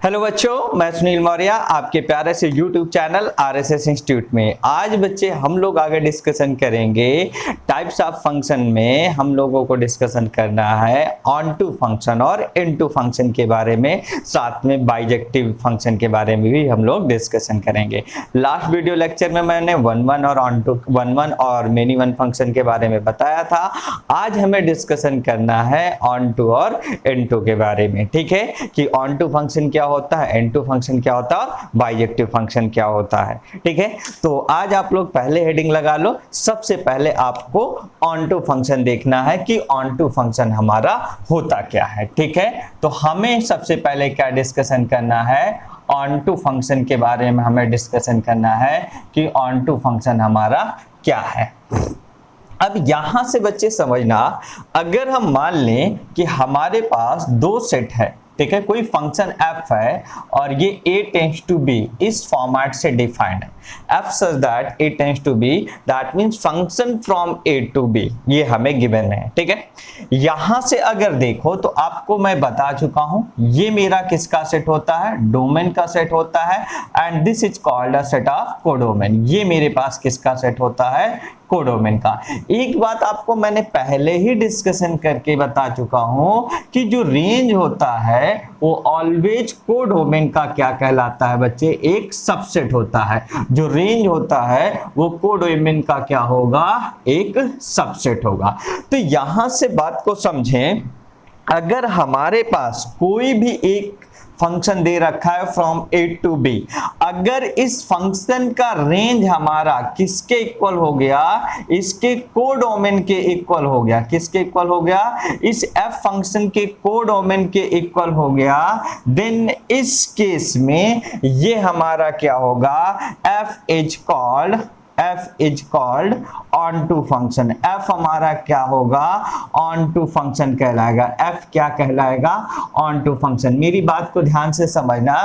Hello बच्चों, मैं सुनील मौर्य आपके प्यारे से YouTube चैनल RSS इंस्टीट्यूट में। आज बच्चे हम लोग आगे डिस्कशन करेंगे टाइप्स ऑफ फंक्शन में। हम लोगों को डिस्कशन करना है ऑन टू फंक्शन और इन टू फंक्शन के बारे में, साथ में बाइजेक्टिव फंक्शन के बारे में भी हम लोग डिस्कशन करेंगे। लास्ट वीडियो लेक्चर में मैंने वन और ऑन टू वन और मेनी वन फंक्शन के बारे में बताया था। आज हमें डिस्कशन करना है ऑन टू और इन टू के बारे में। ठीक है कि ऑन टू फंक्शन क्या होता है, एन टू फंक्शन क्या होता है और बाइजेक्टिव फंक्शन क्या होता है। ठीक है, तो आज आप लोग पहले हेडिंग लगा लो। सबसे पहले आपको ऑन टू फंक्शन देखना है कि ऑन टू फंक्शन हमारा होता क्या है। ठीक है, तो हमें सबसे पहले क्या डिस्कशन करना है, ऑन टू फंक्शन के बारे में हमें डिस्कशन करना है कि ऑन टू फंक्शन हमारा क्या है। अब यहां से बच्चे समझना, अगर हम मान लें कि हमारे पास दो सेट है, ठीक है, कोई फंक्शन f है और ये a टेंड्स टू b इस फॉर्मेट से डिफाइंड है। f such that a tends to b, that means function from a to b, ये हमें गिवन है। ठीक है, यहां से अगर देखो तो आपको मैं बता चुका हूं, ये मेरा किसका सेट होता है, डोमेन का सेट होता है। And this is called a set of codomain. ये मेरे पास किसका सेट होता है, कोडोमेन का। एक बात आपको मैंने पहले ही डिस्कशन करके बता चुका हूं कि जो रेंज होता है वो ऑलवेज कोडोमेन का क्या कहलाता है बच्चे, एक सबसेट होता है। जो रेंज होता है वो कोडोमेन का क्या होगा, एक सबसेट होगा। तो यहां से बात को समझें, अगर हमारे पास कोई भी एक फंक्शन दे रखा है फ्रॉम a टू b, अगर इस फंक्शन का रेंज हमारा किसके इक्वल हो गया, इसके कोडोमेन के इक्वल हो गया। किसके इक्वल हो गया, इस f फंक्शन के कोडोमेन के इक्वल हो गया, देन इस केस में ये हमारा क्या होगा, f is called onto function. f हमारा क्या होगा, ऑन टू फंक्शन कहलाएगा। f क्या कहलाएगा, ऑन टू फंक्शन। मेरी बात को ध्यान से समझना,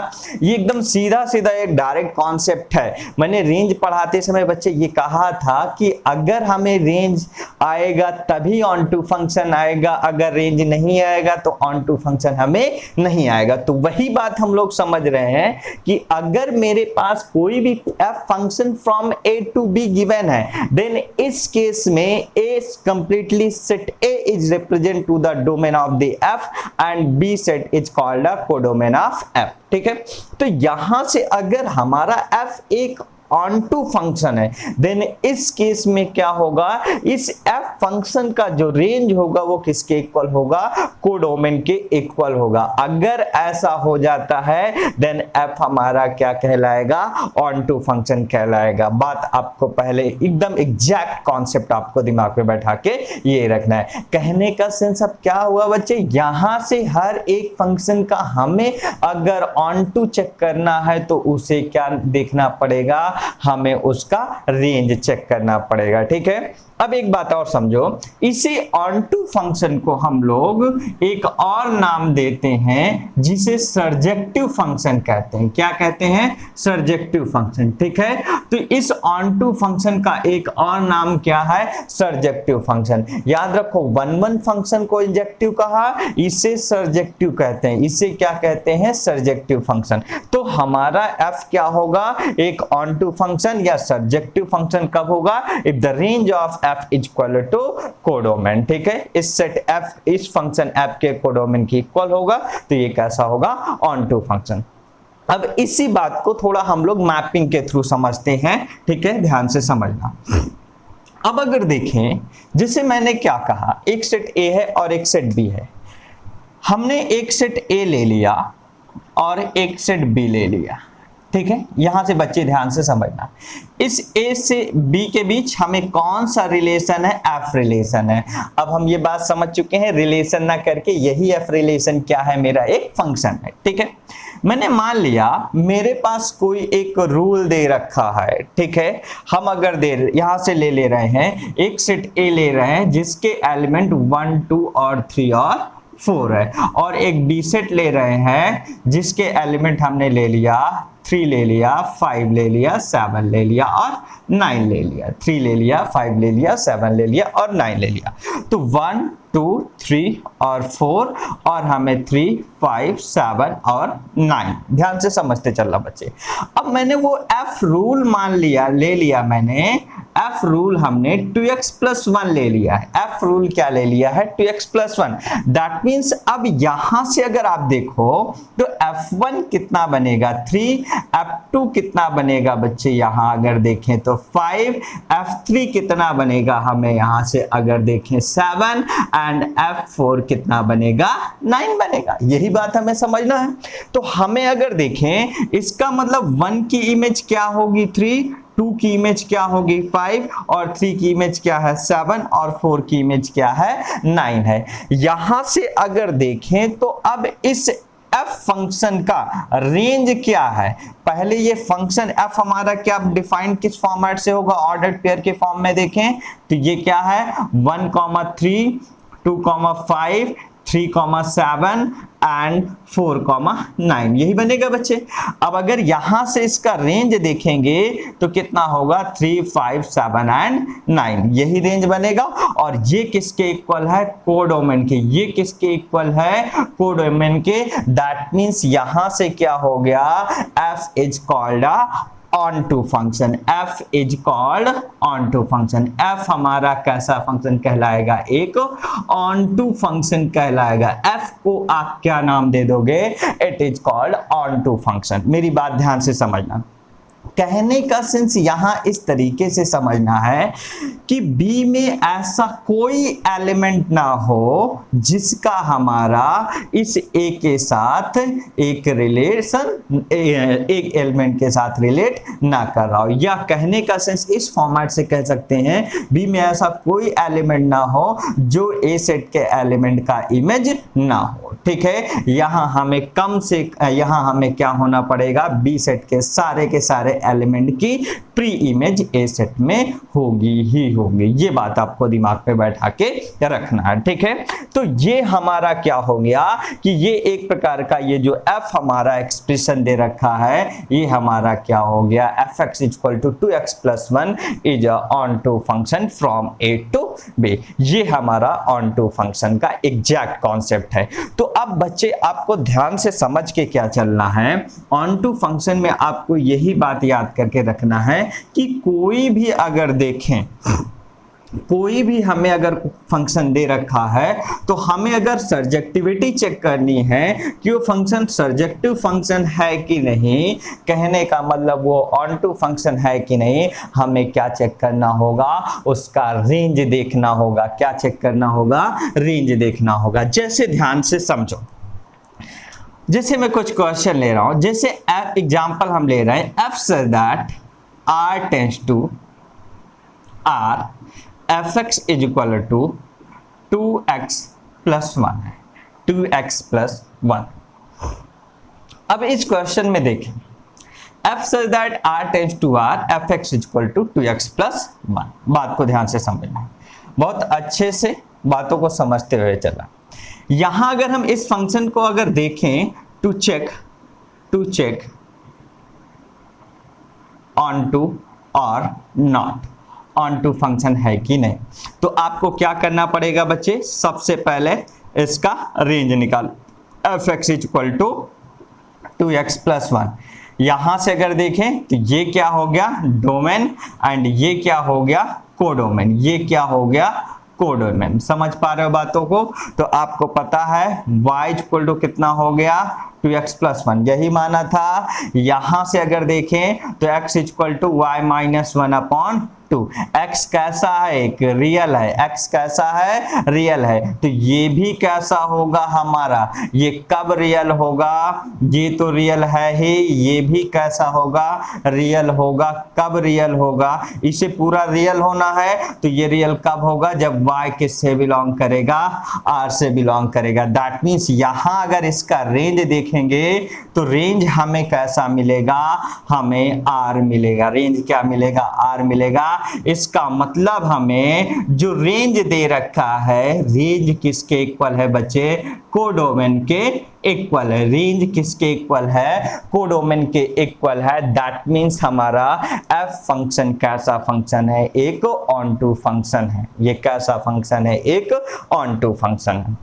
ये एकदम सीधा सीधा एक डायरेक्ट कॉन्सेप्ट है। मैंने रेंज पढ़ाते समय बच्चे ये कहा था कि अगर हमें रेंज आएगा तभी ऑन टू फंक्शन आएगा, अगर रेंज नहीं आएगा तो ऑन टू फंक्शन हमें नहीं आएगा। तो वही बात हम लोग समझ रहे हैं कि अगर मेरे पास कोई भी f function from a to b given है, देन इस केस में a completely set a is represent to the domain of the f and b set is called a codomain of f। ठीक है, तो यहां से अगर हमारा f एक ऑन टू फंक्शन है, देन इस केस में क्या होगा, इस f फंक्शन का जो रेंज होगा वो किसके इक्वल होगा, कोडोमेन के इक्वल होगा। अगर ऐसा हो जाता है देन f हमारा क्या कहलाएगा, ऑन टू फंक्शन कहलाएगा। बात आपको पहले एकदम एग्जैक्ट कॉन्सेप्ट आपको दिमाग में बैठा के ये रखना है। कहने का सेंस अब क्या हुआ बच्चे, यहां से हर एक फंक्शन का हमें अगर ऑन टू चेक करना है तो उसे क्या देखना पड़ेगा, हमें उसका रेंज चेक करना पड़ेगा। ठीक है, अब एक बात और समझो, इसी ऑन टू फंक्शन को हम लोग एक और नाम देते हैं जिसे सर्जेक्टिव फंक्शन कहते हैं। क्या कहते हैं, सर्जेक्टिव फंक्शन। ठीक है, तो इस ऑन टू फंक्शन का एक और नाम क्या है, सर्जेक्टिव फंक्शन। याद रखो, वन फंक्शन को इंजेक्टिव कहा, इसे सर्जेक्टिव कहते हैं। इसे क्या कहते हैं, सर्जेक्टिव फंक्शन। तो हमारा f क्या होगा, एक ऑन टू फंक्शन या सर्जेक्टिव फंक्शन कब होगा, if the range of f is equal to codomain. ठीक है, इस सेट f इस फंक्शन f के कोडोमेन की इक्वल होगा, तो ये कैसा होगा, ऑन टू फंक्शन। अब इसी बात को थोड़ा हम लोग मैपिंग के थ्रू समझते हैं। ठीक है, ध्यान से समझना। अब अगर देखें, जैसे मैंने क्या कहा, एक सेट a है और एक सेट b है। हमने एक सेट a ले लिया और एक सेट b ले लिया। ठीक है, यहां से बच्चे ध्यान से समझना, इस a से b के बीच हमें कौन सा रिलेशन है, f रिलेशन है। अब हम ये बात समझ चुके हैं, रिलेशन ना करके यही f रिलेशन क्या है, मेरा एक फंक्शन है। ठीक है, मैंने मान लिया मेरे पास कोई एक रूल दे रखा है। ठीक है, हम अगर यहां से ले रहे हैं, एक सेट a ले रहे हैं जिसके एलिमेंट 1 2 और 3 और 4 है, और एक b सेट ले रहे हैं जिसके एलिमेंट हमने ले लिया 3 ले लिया, 5 ले लिया, 7 ले लिया और 9 ले लिया। 3 ले लिया, 5 ले लिया, 7 ले लिया और 9 ले लिया। तो 1 2 3 और 4 और हमें 3 5 7 और 9। ध्यान से समझते चलना बच्चे। अब मैंने वो f रूल मान लिया, ले लिया मैंने f रूल, हमने 2x प्लस 1 ले लिया है। f रूल क्या ले लिया है? 2x plus 1। दैट मीन्स अब यहां से अगर आप देखो तो f1 कितना बनेगा 3, f2 कितना बनेगा बच्चे यहां अगर देखें तो 5, f3 कितना बनेगा हमें यहां से अगर देखें 7 एंड f4 कितना बनेगा 9 बनेगा। यही बात हमें समझना है। तो हमें अगर देखें इसका मतलब 1 की इमेज क्या होगी 3, 2 की इमेज क्या होगी 5 और 3 की इमेज क्या है 7 और 4 की इमेज क्या है 9 है। यहां से अगर देखें तो अब इस f फंक्शन का रेंज क्या है? पहले ये फंक्शन f हमारा क्या डिफाइन किस फॉर्मेट से होगा? ऑर्डर्ड पेयर के फॉर्म में देखें तो ये क्या है 1, 3, 2, 5, 3, 7 एंड 4, 9 यही बनेगा बच्चे। अब अगर यहां से इसका रेंज देखेंगे तो कितना होगा 3, 5, 7 एंड 9 यही रेंज बनेगा। और ये किसके इक्वल है? कोडोमेन के। ये किसके इक्वल है? कोडोमेन के। दैट मींस यहां से क्या हो गया f is called onto function. f is called onto function. f हमारा कैसा फंक्शन कहलाएगा? एक onto फंक्शन कहलाएगा। f को आप क्या नाम दे दोगे? It is called onto function. मेरी बात ध्यान से समझना। कहने का सेंस यहां इस तरीके से समझना है कि B में ऐसा कोई एलिमेंट ना हो जिसका हमारा इस A के साथ एक रिलेशन एक एलिमेंट के साथ रिलेट ना कर रहा हो। या कहने का सेंस इस फॉर्मेट से कह सकते हैं B में ऐसा कोई एलिमेंट ना हो जो A सेट के एलिमेंट का इमेज ना हो। ठीक है, यहां हमें यहां हमें क्या होना पड़ेगा? B सेट के सारे एलिमेंट की प्री इमेज ए सेट में होगी ही होगी। ये बात आपको दिमाग पे बैठा के रखना है। ठीक है, तो ये हमारा क्या हो गया कि ये एक प्रकार का ये जो f हमारा एक्सप्रेशन दे रखा है ये हमारा क्या हो गया fx equal to 2x plus 1 is onto function from a to b। ये हमारा ऑन टू फंक्शन का एग्जैक्ट कॉन्सेप्ट है। तो अब बच्चे आपको ध्यान से समझ के क्या चलना है, ऑन टू फंक्शन में आपको यही बात याद करके रखना है कि कोई भी अगर देखें, कोई भी हमें अगर फंक्शन दे रखा है तो हमें अगर सर्जेक्टिविटी चेक करनी है कि वो फंक्शन सर्जेक्टिव फंक्शन है कि नहीं, कहने का मतलब वो ऑन टू फंक्शन है कि नहीं, हमें क्या चेक करना होगा? उसका रेंज देखना होगा। क्या चेक करना होगा? रेंज देखना होगा। जैसे ध्यान से समझो, जैसे मैं कुछ क्वेश्चन ले रहा हूं, जैसे एग्जांपल हम ले रहे हैं f such that r tends to r fx is equal to 2x plus 1 है, 2x plus 1। अब इस क्वेश्चन में देखें f such that r tends to r fx is equal to 2x plus 1। बात को ध्यान से समझना है, बहुत अच्छे से बातों को समझते हुए चला। यहां अगर हम इस फंक्शन को अगर देखें टू चेक ऑन टू और नॉट ऑन टू फंक्शन है कि नहीं, तो आपको क्या करना पड़ेगा बच्चे? सबसे पहले इसका रेंज निकाल fx equal to 2x plus 1। यहां से अगर देखें तो ये क्या हो गया डोमेन एंड ये क्या हो गया कोडोमेन। ये क्या हो गया कोडोमेन। समझ पा रहे हो बातों को? तो आपको पता है y इक्वल टू कितना हो गया 2x प्लस 1, यही माना था। यहां से अगर देखें तो x equal to y minus 1 upon 2। x कैसा है? एक रियल है। x कैसा है? रियल है। तो ये भी कैसा होगा हमारा? ये कब रियल होगा? ये तो रियल है ही, ये भी कैसा होगा? रियल होगा। कब रियल होगा? इसे पूरा रियल होना है तो ये रियल कब होगा? जब y किससे बिलोंग करेगा? r से बिलोंग करेगा। दैट मीन्स यहां अगर इसका रेंज देखेंगे तो रेंज हमें कैसा मिलेगा? हमें r मिलेगा। रेंज क्या मिलेगा? r मिलेगा। इसका मतलब हमें जो रेंज दे रखा है, रेंज किसके इक्वल है बच्चे? कोडोमेन के इक्वल है। रेंज किसके इक्वल है? कोडोमेन के इक्वल है। दैट मीन्स हमारा एफ फंक्शन कैसा फंक्शन है? एक ऑन टू फंक्शन है। ये कैसा फंक्शन है? एक ऑन टू फंक्शन है।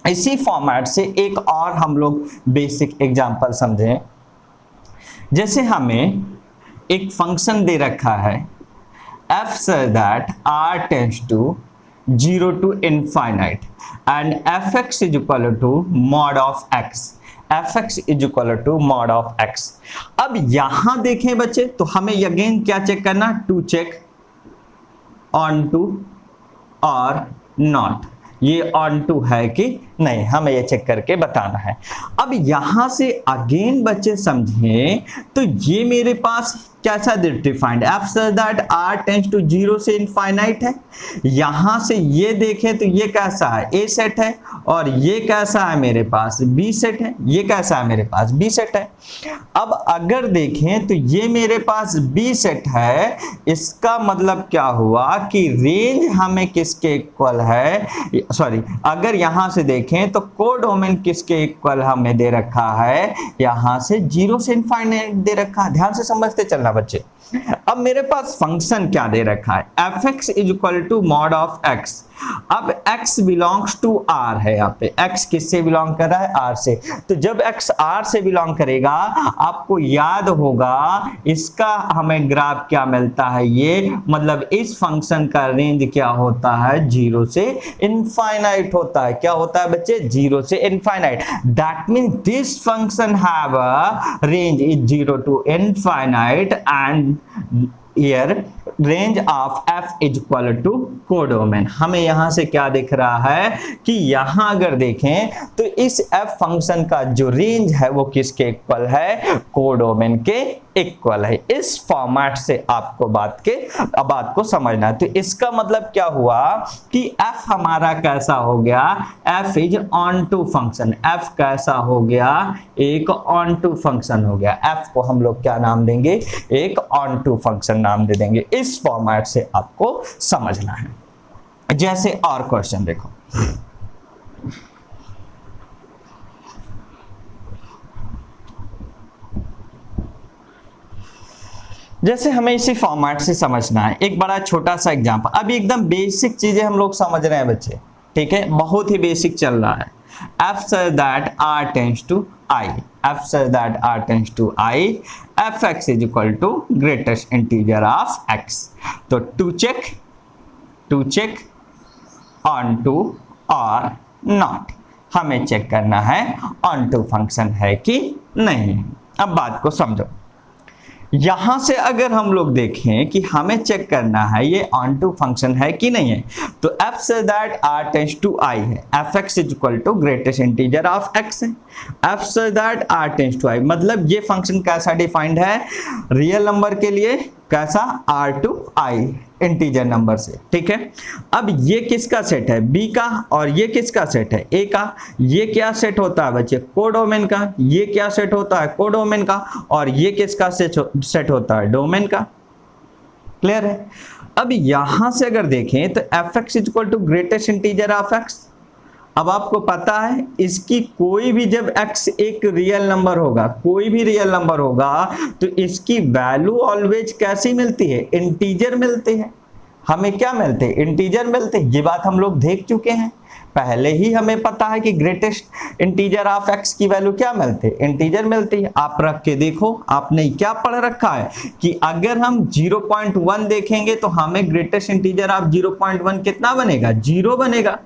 इसी फॉर्मेट से एक और हम लोग बेसिक एग्जांपल समझें। जैसे हमें एक फंक्शन दे रखा है f such that r tends to 0 to infinite and fx is equal to mod of x, fx is equal to mod of x। अब यहां देखें बच्चे तो हमें अगेन क्या चेक करना? टू चेक ऑन टू और नॉट, ये ऑन टू है कि नहीं, हमें ये चेक करके बताना है। अब यहां से अगेन बच्चे समझें तो ये मेरे पास कैसा defined? F such that are tends to 0 से इनफाइनाइट है। यहां से ये देखें तो ये कैसा है? ए सेट है। और ये कैसा है मेरे पास? बी सेट है। ये कैसा है मेरे पास? बी सेट है। अब अगर देखें तो ये मेरे पास बी सेट है, इसका मतलब क्या हुआ कि रेंज हमें किसके इक्वल है? सॉरी, अगर यहां से देखें तो कोडोमेन किसके इक्वल हमें दे रखा है? यहां से 0 से इनफाइनाइट दे रखा है। ध्यान से समझते चलना बच्चे। अब मेरे पास फंक्शन क्या दे रखा है? fx is equal to mod of x। अब x बिलोंग्स टू r है। यहाँ पे x किससे बिलोंग कर रहा है? r से। तो जब x r से बिलोंग करेगा, आपको याद होगा इसका हमें ग्राफ क्या मिलता है? ये मतलब इस फंक्शन का रेंज क्या होता है? 0 से इनफाइनाइट होता है। क्या होता है बच्चे? 0 से infinite. That means this function have a range is 0 to infinite and here range of f is equal to codomain. हमें यहां से क्या दिख रहा है कि यहां अगर देखें तो इस f फंक्शन का जो रेंज है वो किसके इक्वल है? कोडोमेन के इक्वल है। इस फॉर्मेट से आपको बात को समझना है। तो इसका मतलब क्या हुआ कि f हमारा कैसा हो गया? f is onto function. f कैसा हो गया? एक ऑन टू फंक्शन हो गया। f को हम लोग क्या नाम देंगे? एक ऑन टू फंक्शन नाम दे देंगे। इस फॉर्मेट से आपको समझना है। जैसे और क्वेश्चन देखो, जैसे हमें इसी फॉर्मेट से समझना है। एक बड़ा छोटा सा एग्जांपल, अभी एकदम बेसिक चीजें हम लोग समझ रहे हैं बच्चे, ठीक है? बहुत ही बेसिक चल रहा है। f such that r tends to I, f such that r tends to I, fx is equal to greatest integer of x। तो to check on to or not, हमें चेक करना है on to फंक्शन है कि नहीं। अब बात को समझो। यहां से अगर हम लोग देखें कि हमें चेक करना है ये ऑन टू फंक्शन है कि नहीं है, तो f such that r tends to I है, fx is equal to greatest integer of x है। f such that r tends to I मतलब ये फंक्शन कैसा डिफाइंड है? रियल नंबर के लिए कैसा? r to I integer number से, ठीक है? अब ये किसका सेट है? b का। और ये किसका सेट है? a का। ये क्या सेट होता है बच्चे? कोडोमेन का। ये क्या सेट होता है? कोडोमेन का। और ये किसका सेट होता है? डोमेन का। क्लियर है? अब यहां से अगर देखें तो fx is equal to greatest integer of x। अब आपको पता है इसकी कोई भी जब x एक रियल नंबर होगा, कोई भी रियल नंबर होगा, तो इसकी वैल्यू ऑलवेज कैसी मिलती है? इंटीजर मिलती है। हमें क्या मिलते हैं? इंटीजर मिलते हैं। ये बात हम लोग देख चुके हैं, पहले ही हमें पता है कि ग्रेटेस्ट इंटीजर ऑफ x की वैल्यू क्या मिलती है? इंटीजर मिलती है। आप रख के देखो, आपने क्या पढ़ रखा है कि अगर हम 0.1 देखेंगे तो हमें ग्रेटेस्ट इंटीजर ऑफ 0.1 कितना बनेगा? 0 बनेगा।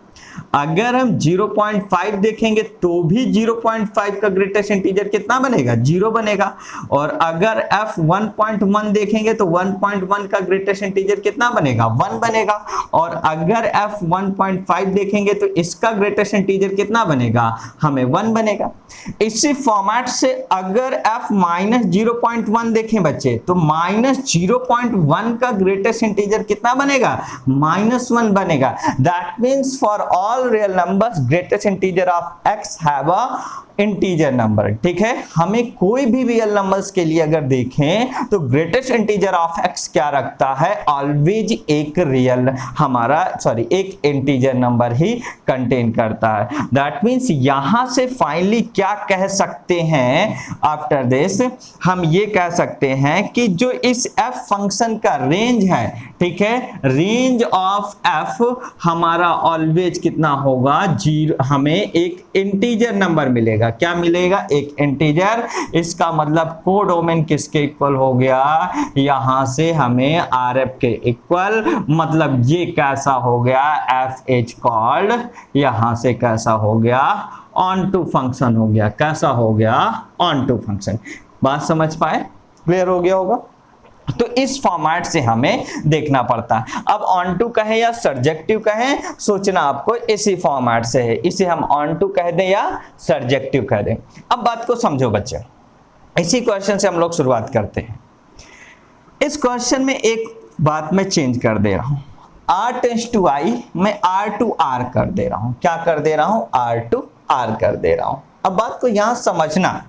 अगर हम 0.5 देखेंगे तो भी 0.5 का ग्रेटेस्ट इंटीजर कितना बनेगा? 0 बनेगा। और अगर f 1.1 देखेंगे तो 1.1 का ग्रेटेस्ट इंटीजर कितना बनेगा? 1 बनेगा। और अगर f 1.5 देखेंगे तो इसका ग्रेटेस्ट इंटीजर कितना बनेगा? हमें 1 बनेगा। इसी फॉर्मेट से अगर f -0.1 देखें बच्चे तो -0.1 का ग्रेटेस्ट इंटीजर कितना बनेगा? -1 बनेगा। That means for all real numbers greatest integer of x have a integer number, ठीक है। हमें कोई भी रियल नंबर्स के लिए अगर देखें तो ग्रेटेस्ट इंटीजर ऑफ एक्स क्या रखता है, ऑलवेज एक रियल एक इंटीजर नंबर ही कंटेन करता है। दैट मींस यहां से फाइनली क्या कह सकते हैं, आफ्टर दिस हम ये कह सकते हैं कि जो इस एफ फंक्शन का रेंज है, ठीक है, रेंज ऑफ एफ हमारा ऑलवेज कितना होगा, 0। हमें एक इंटीजर नंबर मिलेगा, क्या मिलेगा, एक इंटीजर। इसका मतलब कोडोमेन किसके इक्वल हो गया, यहां से हमें आर एफ के इक्वल, मतलब ये कैसा हो गया, एफ एच कॉल्ड, यहां से कैसा हो गया, ऑन टू फंक्शन हो गया, कैसा हो गया, ऑन टू फंक्शन। बात समझ पाए, क्लियर हो गया होगा। तो इस फॉर्मेट से हमें देखना पड़ता है। अब ऑन टू कहें या सब्जेक्टिव कहें, सोचना आपको इसी फॉर्मेट से है, इसे हम ऑन टू कह दें या सब्जेक्टिव कह दें। अब बात को समझो बच्चे, इसी क्वेश्चन से हम लोग शुरुआत करते हैं। इस क्वेश्चन में एक बात मैं चेंज कर दे रहा हूं, r टेंड्स टू i मैं r टू r कर दे रहा हूं, क्या कर दे रहा हूं, r टू r कर दे रहा हूं। अब बात को यहां समझना,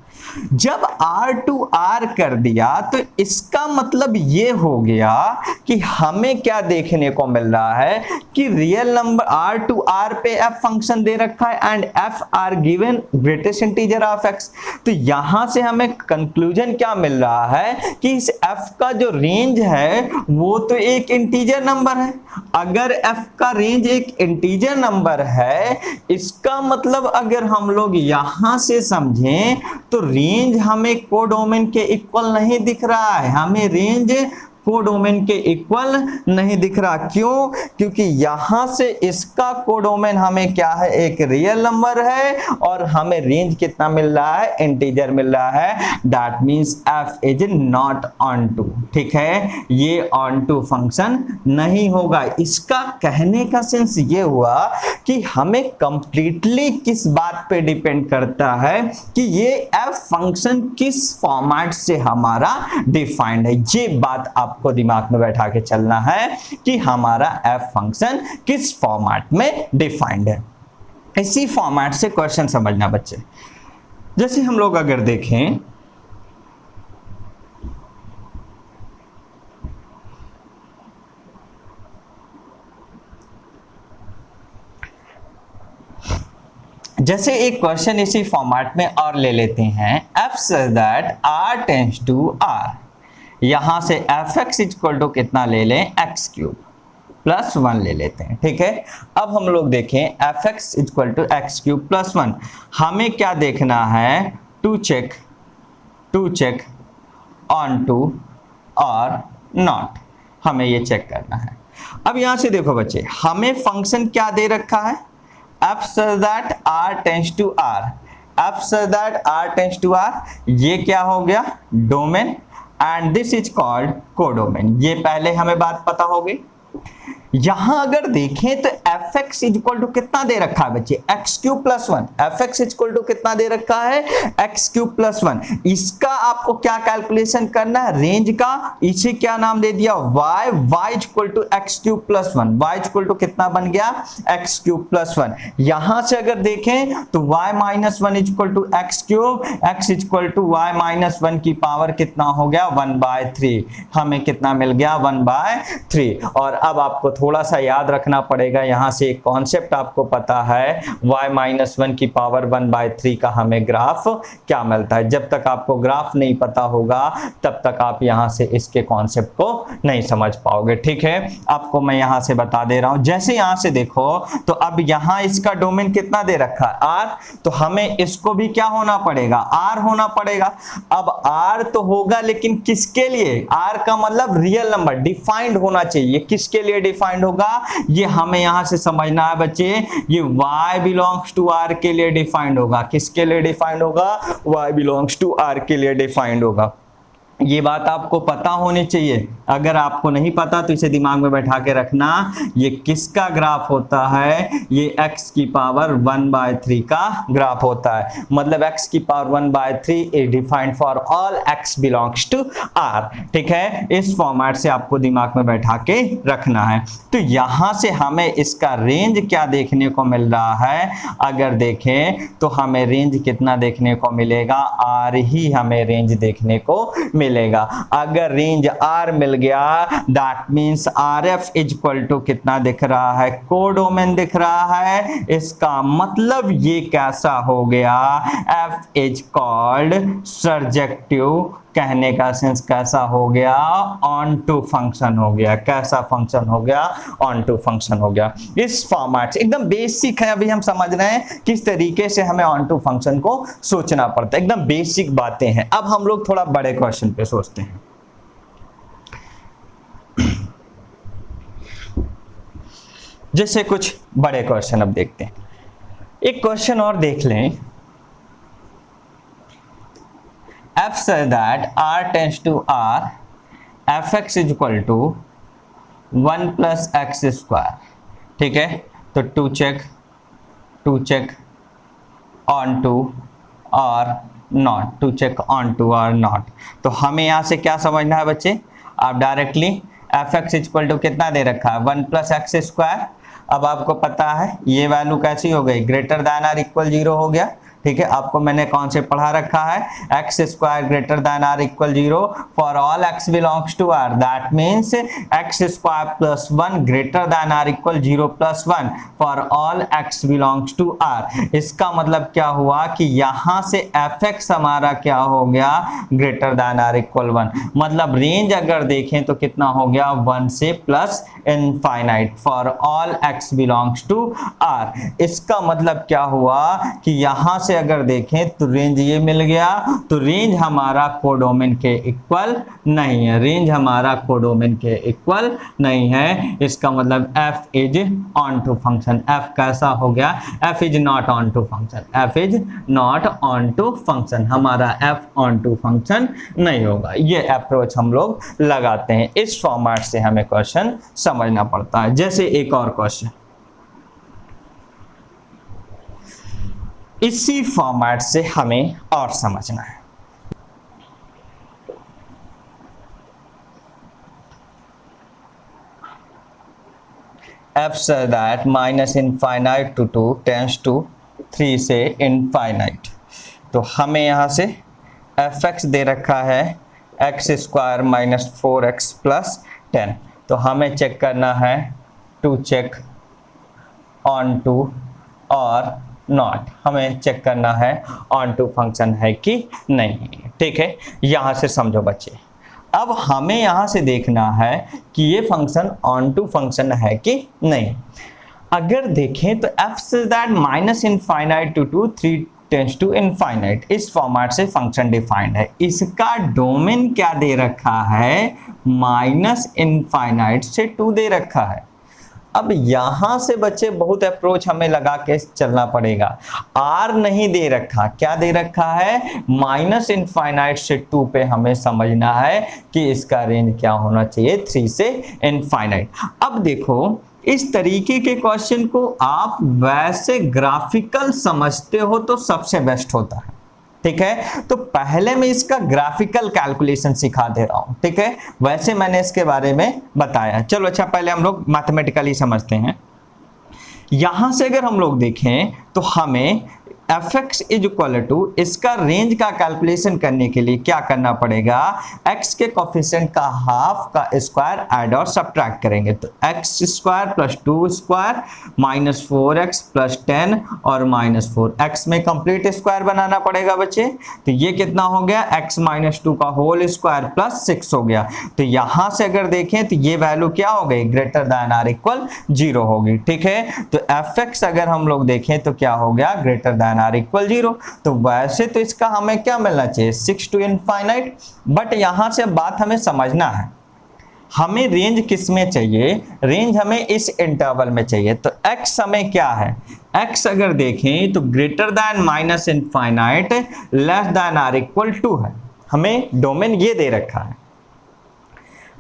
जब R टू R कर दिया तो इसका मतलब ये हो गया कि हमें क्या देखने को मिल रहा है कि real number R to R पे f फंक्शन दे रखा है and f are given greatest integer of x। तो यहां से हमें कंक्लूजन क्या मिल रहा है कि इस f का जो रेंज है वो तो एक इंटीजर नंबर है। अगर f का रेंज एक इंटीजर नंबर है, इसका मतलब अगर हम लोग यहां से समझें तो रेंज हमें कोडोमेन के इक्वल नहीं दिख रहा है, हमें रेंज कोडोमेन के इक्वल नहीं दिख रहा। क्यों? क्योंकि यहां से इसका कोडोमेन हमें क्या है, एक रियल नंबर है और हमें रेंज कितना मिल रहा है, इंटीजर मिल रहा है। That means f is not onto, ठीक है, ये ऑन टू फंक्शन नहीं होगा। इसका कहने का सेंस ये हुआ कि हमें कंप्लीटली किस बात पे डिपेंड करता है कि ये f फंक्शन किस फॉर्मेट से हमारा डिफाइंड है। ये बात आपको दिमाग में बैठा के चलना है कि हमारा f फंक्शन किस फॉर्मेट में डिफाइंड है। इसी फॉर्मेट से क्वेश्चन समझना बच्चे। जैसे हम लोग अगर देखें, जैसे एक क्वेश्चन इसी फॉर्मेट में और ले लेते हैं, f such that r tends to r, यहां से fx इक्वल टू कितना ले लें, x क्यूब प्लस 1 ले लेते हैं, ठीक है। अब हम लोग देखें fx equal to x cube plus 1, हमें क्या देखना है, टू चेक ऑन टू और नॉट, हमें ये चेक करना है। अब यहां से देखो बच्चे, हमें फंक्शन क्या दे रखा है, f such that r tends to r, f such that r tends to r, ये क्या हो गया, domain, and this is called codomain. ये पहले हमें बात पता होगी। यहां अगर देखें तो fx इक्वल टू कितना दे रखा है बच्चे, x cube plus 1, fx equal to कितना दे रखा है, x क्यूब प्लस 1। इसका आपको क्या कैलकुलेशन करना है, रेंज का, इसे क्या नाम दे दिया, y equal to x cube plus 1, y equal to कितना बन गया, x क्यूब प्लस 1। यहां से अगर देखें तो y minus 1 equal to x cube, x equal to y minus 1 की पावर कितना हो गया, 1/3, हमें कितना मिल गया, 1/3। और अब आपको थोड़ा सा याद रखना पड़ेगा, यहां से एक कॉन्सेप्ट आपको पता है, y माइनस 1 की पावर 1/3 का हमें ग्राफ क्या मिलता है। जब तक आपको ग्राफ नहीं पता होगा तब तक आप यहां से इसके कॉन्सेप्ट को नहीं समझ पाओगे, ठीक है। आपको मैं यहां से बता दे रहा हूं, जैसे यहां से देखो तो अब यहां इसका डोमेन कितना दे रखा है, r, तो हमें इसको भी क्या होना पड़ेगा, r होना पड़ेगा। अब r तो होगा लेकिन किसके लिए, r का मतलब रियल नंबर, डिफाइंड होना चाहिए। किसके लिए डिफाइंड होगा, ये हमें यहां से समझना है बच्चे। ये y बिलोंग्स टू r के लिए डिफाइंड होगा। किसके लिए डिफाइंड होगा, y बिलोंग्स टू r के लिए डिफाइंड होगा। ये बात आपको पता होनी चाहिए। अगर आपको नहीं पता तो इसे दिमाग में बैठा के रखना। ये किसका ग्राफ होता है? ये x की पावर 1/3 का ग्राफ होता है। मतलब x की power 1/3 is defined for all x belongs to r। ठीक है, इस फॉर्मेट से आपको दिमाग में बैठा के रखना है। तो यहां से हमें इसका रेंज क्या देखने को मिल रहा है? अगर देखें तो हमें रेंज कितना देखने को मिलेगा? r ही हमें रेंज देखने को मिलेगा। अगर रेंज r मिल गया that means RF is equal to कितना दिख रहा है? कोडोमेन दिख रहा है। इसका मतलब ये कैसा हो गया? F is called surjective. कहने का सेंस कैसा हो गया? ऑन टू फंक्शन हो गया। कैसा फंक्शन हो गया? ऑन टू फंक्शन हो गया। इस फॉर्मेट से एकदम बेसिक है, अभी हम समझ रहे हैं किस तरीके से हमें ऑन टू फंक्शन को सोचना पड़ता है। एकदम बेसिक बातें हैं। अब हम लोग थोड़ा बड़े क्वेश्चन पे सोचते हैं। जैसे कुछ बड़े क्वेश्चन अब देखते हैं। एक क्वेश्चन और देख लें। f says that r tends to r, fx is equal to 1 plus x square। ठीक है, तो टू चेक ऑन टू और not, to check onto और नॉट। तो हमें यहाँ से क्या समझना है बच्चे? आप directly fx is equal to कितना दे रखा है? 1 plus x स्क्वायर। अब आपको पता है ये वैल्यू कैसी हो गई? ग्रेटर दैन आर इक्वल 0 हो गया। ठीक है, आपको मैंने कौन से पढ़ा रखा है? x square greater than or equal 0 for all x belongs to r। That means x square plus 1 greater than or equal 0 plus 1 for all x belongs to r। इसका मतलब क्या हुआ कि यहां से fx हमारा क्या हो गया? Greater than or equal 1। मतलब रेंज अगर देखें तो कितना हो गया? 1 से plus infinite for all x belongs to r। इसका मतलब क्या हुआ कि यहां से अगर देखें तो रेंज ये मिल गया, तो रेंज हमारा कोडोमेन के इक्वल नहीं है। रेंज हमारा कोडोमेन के इक्वल नहीं है। इसका मतलब f is onto function. f कैसा हो गया? f is not onto function. f is not onto function. हमारा f ऑन टू फंक्शन नहीं होगा। ये अप्रोच हम लोग लगाते हैं। इस फॉर्मेट से हमें क्वेश्चन समझना पड़ता है। जैसे एक और क्वेश्चन इसी फॉर्मेट से हमें और समझना है। f says that minus infinite to 2 tends to 3 से इनफाइनाइट। तो हमें यहां से fx दे रखा है x square minus 4x plus 10। तो हमें चेक करना है टू चेक ऑन टू और नॉट। हमें चेक करना है ऑन टू फंक्शन है कि नहीं। ठीक है, यहां से समझो बच्चे। अब हमें यहां से देखना है कि ये फंक्शन ऑन टू फंक्शन है कि नहीं। अगर देखें तो f says that minus infinite to 2 3 tends to infinite. इस फॉर्मेट से फंक्शन डिफाइंड है। इसका डोमेन क्या दे रखा है? माइनस इनफाइनाइट से 2 दे रखा है। अब यहां से बच्चे बहुत अप्रोच हमें लगा के चलना पड़ेगा। r नहीं दे रखा, क्या दे रखा है? माइनस इनफाइनाइट से 2 पे हमें समझना है कि इसका रेंज क्या होना चाहिए? 3 से इनफाइनाइट। अब देखो इस तरीके के क्वेश्चन को आप वैसे ग्राफिकल समझते हो तो सबसे बेस्ट होता है। ठीक है, तो पहले मैं इसका ग्राफिकल कैलकुलेशन सिखा दे रहा हूं। ठीक है, वैसे मैंने इसके बारे में बताया। चलो अच्छा, पहले हम लोग मैथमेटिकली समझते हैं। यहां से अगर हम लोग देखें तो हमें fx इज इक्वल टू इसका रेंज का कैलकुलेशन करने के लिए क्या करना पड़ेगा? x के कोफिशिएंट का हाफ का स्क्वायर ऐड और सब्ट्रैक्ट करेंगे। तो x square plus 2 square minus 4x plus 10 और माइनस 4। x में कंप्लीट स्क्वायर बनाना पड़ेगा बच्चे। तो ये कितना हो गया? x माइनस 2 का होल स्क्वायर प्लस 6 हो गया। तो यहां से अगर देखें तो ये वैल्यू क्या हो गई? ग्रेटर दैन आर इक्वल 0 होगी। ठीक है, तो fx अगर हम लोग देखें तो क्या हो गया? Greater than or equal 0। तो वैसे तो इसका हमें क्या मिलना चाहिए? 6 टू इनफाइनाइट। बट यहां से बात हमें समझना है, हमें रेंज किस में चाहिए? रेंज हमें इस इंटरवल में चाहिए। तो x हमें क्या है? x अगर देखें तो greater than minus infinite less than or equal 2 है। हमें डोमेन ये दे रखा है,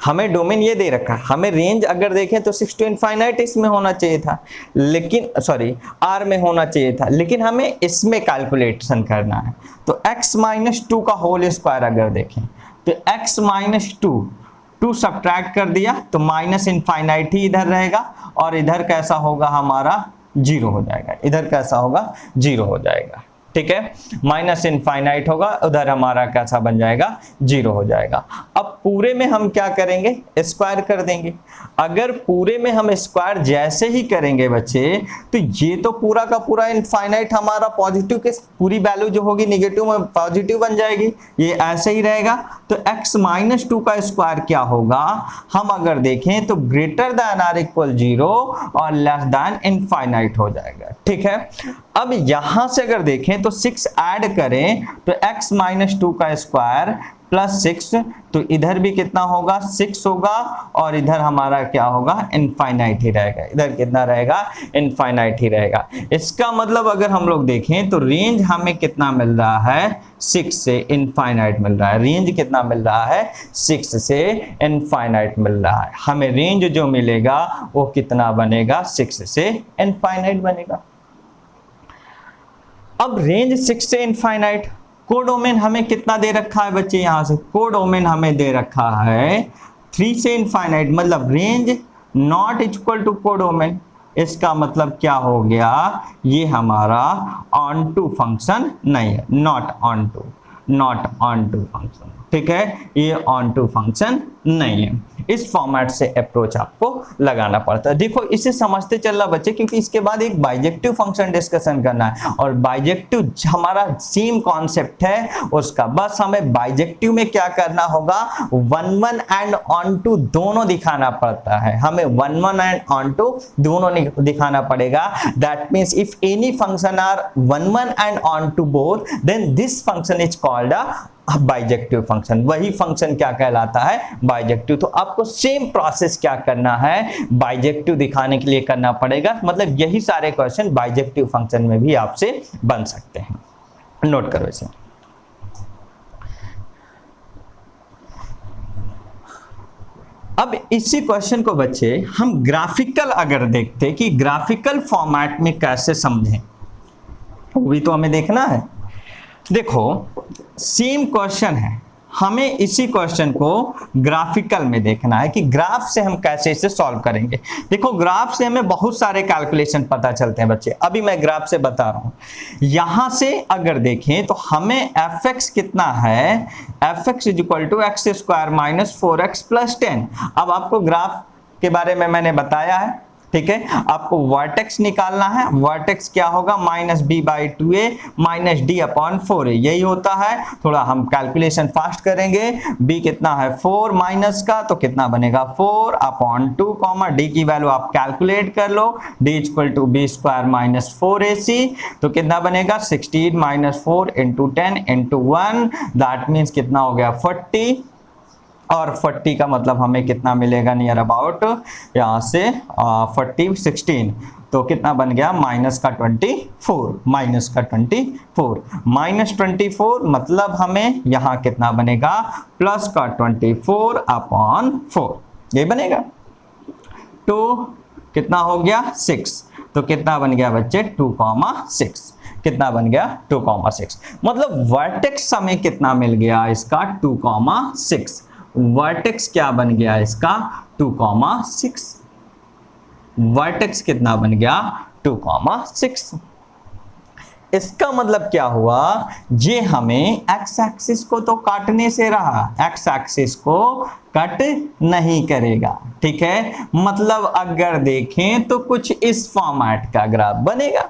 हमें डोमेन ये दे रखा है, हमें रेंज अगर देखें तो 6 to इनफाइनाइट इसमें होना चाहिए था, लेकिन सॉरी R में होना चाहिए था, लेकिन हमें इसमें कैलकुलेशन करना है। तो x माइनस 2 का होल स्क्वायर अगर देखें तो x माइनस 2 सब्ट्रैक्ट कर दिया तो माइनस इनफाइनाइट ही इधर रहेगा, और इधर कैसा होगा हमारा 0 हो जाएगा, इधर कैसा होगा 0 हो जाएगा, ठीक है। माइनस इनफाइनाइट होगा, उधर हमारा कैसा बन जाएगा 0 हो जाएगा। अब पूरे में हम क्या करेंगे, स्क्वायर कर देंगे। अगर पूरे में हम स्क्वायर जैसे ही करेंगे बच्चे, तो ये तो पूरा का पूरा इनफाइनाइट हमारा पॉजिटिव के पूरी वैल्यू जो होगी नेगेटिव में पॉजिटिव बन जाएगी, ये ऐसे ही रहेगा। तो x माइनस 2 का स्क्वायर क्या होगा, हम अगर देखें तो ग्रेटर दैन आर इक्वल 0 और लेस दैन इनफाइनाइट हो जाएगा, ठीक है। अब यहां से अगर देखें तो 6 ऐड करें तो x माइनस 2 का स्क्वायर प्लस 6, तो इधर भी कितना होगा 6 होगा, और इधर हमारा क्या होगा इनफाइनाइट ही रहेगा, इधर कितना रहेगा इनफाइनाइट ही रहेगा। इसका मतलब अगर हम लोग देखें तो रेंज हमें कितना मिल रहा है 6 से इनफाइनाइट मिल रहा है, रेंज कितना मिल रहा है 6 से इनफाइनाइट मिल रहा है। हमें रेंज जो मिलेगा वो कितना बनेगा 6 से इनफाइनाइट बनेगा। अब रेंज 6 से इनफाइनाइट, कोडोमेन हमें कितना दे रखा है बच्चे, यहां से कोडोमेन हमें दे रखा है 3 से इनफाइनाइट, मतलब range not equal to codomain. इसका मतलब क्या हो गया, ये हमारा ऑन टू फंक्शन नहीं है, नॉट ऑन टू फंक्शन, ठीक है, ये ऑन टू फंक्शन नहीं है। इस फॉर्मेट से अप्रोच आपको लगाना पड़ता है। देखो इसे समझते चलना बच्चे, क्योंकि इसके बाद एक बाइजेक्टिव फंक्शन डिस्कशन करना है, और बाइजेक्टिव हमारा सेम कॉन्सेप्ट है उसका, बस हमें बाइजेक्टिव में क्या करना होगा, 1 1 एंड ऑन टू दोनों दिखाना पड़ता है, हमें 1 1 एंड ऑन टू दोनों दिखाना पड़ेगा। That means if any function are 1 1 and onto both, then this function is called a bijective function. वही फंक्शन क्या कहलाता है, बाइजेक्टिव। तो आपको सेम प्रोसेस क्या करना है, बाइजेक्टिव दिखाने के लिए करना पड़ेगा। मतलब यही सारे क्वेश्चन बाइजेक्टिव फंक्शन में भी आपसे बन सकते हैं, नोट करो इसे। अब इसी क्वेश्चन को बच्चे हम ग्राफिकल अगर देखते कि ग्राफिकल फॉर्मेट में कैसे समझें, वो भी तो हमें देखना है। देखो सेम क्वेश्चन है, हमें इसी क्वेश्चन को ग्राफिकल में देखना है कि ग्राफ से हम कैसे इसे सॉल्व करेंगे। देखो ग्राफ से हमें बहुत सारे कैलकुलेशन पता चलते हैं बच्चे, अभी मैं ग्राफ से बता रहा हूं। यहां से अगर देखें तो हमें fx कितना है, fx is equal to x square minus 4x plus 10। अब आपको ग्राफ के बारे में मैंने बताया है, ठीक है। आपको वर्टेक्स निकालना है, वर्टेक्स क्या होगा minus b by 2a minus d upon 4a, यही होता है। थोड़ा हम कैलकुलेशन फास्ट करेंगे, b कितना है 4 माइनस का, तो कितना बनेगा 4 अपॉन 2 कॉमा d की वैल्यू आप कैलकुलेट कर लो, d equal to b square minus 4ac, तो कितना बनेगा 16 minus 4 into 10 into 1, that means कितना हो गया 40, और 40 का मतलब हमें कितना मिलेगा नियर अबाउट यहाँ से 40 16, तो कितना बन गया माइनस का 24, माइनस का 24, माइनस 24 मतलब हमें यहाँ कितना बनेगा प्लस का 24 अपॉन 4, ये बनेगा। तो कितना हो गया 6, तो कितना बन गया बच्चे 2,6, कितना बन गया 2,6, मतलब वर्टेक्स हमें कितना मिल गया इसका 2,6, वर्टेक्स क्या बन गया इसका 2,6, वर्टेक्स कितना बन गया 2,6। इसका मतलब क्या हुआ, ये हमें x एक्सिस को तो काटने से रहा, x एक्सिस को कट नहीं करेगा, ठीक है। मतलब अगर देखें तो कुछ इस फॉर्मेट का ग्राफ बनेगा।